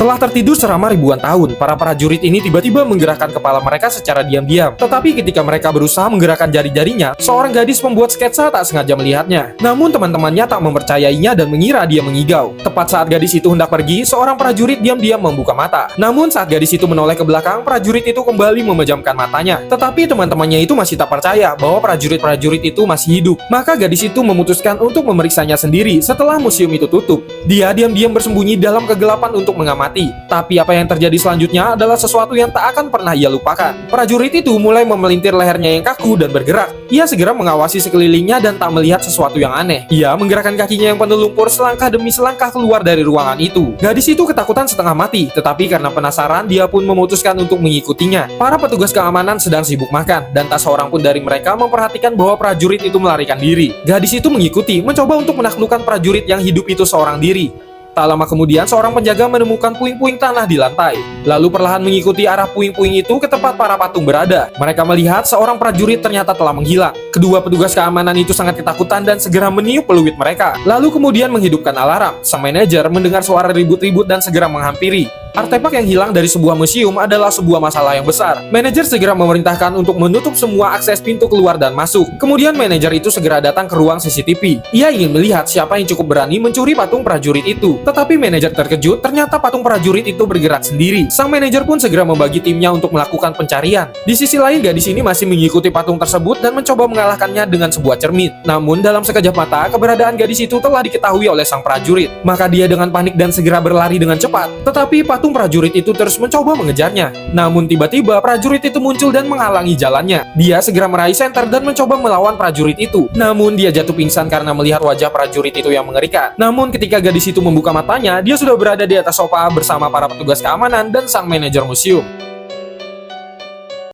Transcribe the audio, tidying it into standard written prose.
Setelah tertidur selama ribuan tahun, para prajurit ini tiba-tiba menggerakkan kepala mereka secara diam-diam. Tetapi ketika mereka berusaha menggerakkan jari-jarinya, seorang gadis pembuat sketsa tak sengaja melihatnya. Namun teman-temannya tak mempercayainya dan mengira dia mengigau. Tepat saat gadis itu hendak pergi, seorang prajurit diam-diam membuka mata. Namun saat gadis itu menoleh ke belakang, prajurit itu kembali memejamkan matanya. Tetapi teman-temannya itu masih tak percaya bahwa prajurit-prajurit itu masih hidup. Maka gadis itu memutuskan untuk memeriksanya sendiri setelah museum itu tutup. Dia diam-diam bersembunyi dalam kegelapan untuk mengamati. Tapi apa yang terjadi selanjutnya adalah sesuatu yang tak akan pernah ia lupakan. Prajurit itu mulai memelintir lehernya yang kaku dan bergerak. Ia segera mengawasi sekelilingnya dan tak melihat sesuatu yang aneh. Ia menggerakkan kakinya yang penuh lumpur selangkah demi selangkah keluar dari ruangan itu. Gadis itu ketakutan setengah mati, tetapi karena penasaran dia pun memutuskan untuk mengikutinya. Para petugas keamanan sedang sibuk makan, dan tak seorang pun dari mereka memperhatikan bahwa prajurit itu melarikan diri. Gadis itu mengikuti, mencoba untuk menaklukkan prajurit yang hidup itu seorang diri. Tak lama kemudian, seorang penjaga menemukan puing-puing tanah di lantai. Lalu perlahan mengikuti arah puing-puing itu ke tempat para patung berada. Mereka melihat seorang prajurit ternyata telah menghilang. Kedua petugas keamanan itu sangat ketakutan dan segera meniup peluit mereka. Lalu kemudian menghidupkan alarm. Sang manajer mendengar suara ribut-ribut dan segera menghampiri. Artefak yang hilang dari sebuah museum adalah sebuah masalah yang besar. Manajer segera memerintahkan untuk menutup semua akses pintu keluar dan masuk. Kemudian manajer itu segera datang ke ruang CCTV. Ia ingin melihat siapa yang cukup berani mencuri patung prajurit itu. Tetapi manajer terkejut, ternyata patung prajurit itu bergerak sendiri. Sang manajer pun segera membagi timnya untuk melakukan pencarian. Di sisi lain, gadis ini masih mengikuti patung tersebut dan mencoba mengalahkannya dengan sebuah cermin. Namun dalam sekejap mata, keberadaan gadis itu telah diketahui oleh sang prajurit. Maka dia dengan panik dan segera berlari dengan cepat. Tetapi patung prajurit itu terus mencoba mengejarnya. Namun tiba-tiba prajurit itu muncul dan menghalangi jalannya. Dia segera meraih senter dan mencoba melawan prajurit itu. Namun dia jatuh pingsan karena melihat wajah prajurit itu yang mengerikan. Namun ketika gadis itu membuka matanya, dia sudah berada di atas sofa bersama para petugas keamanan dan sang manajer museum.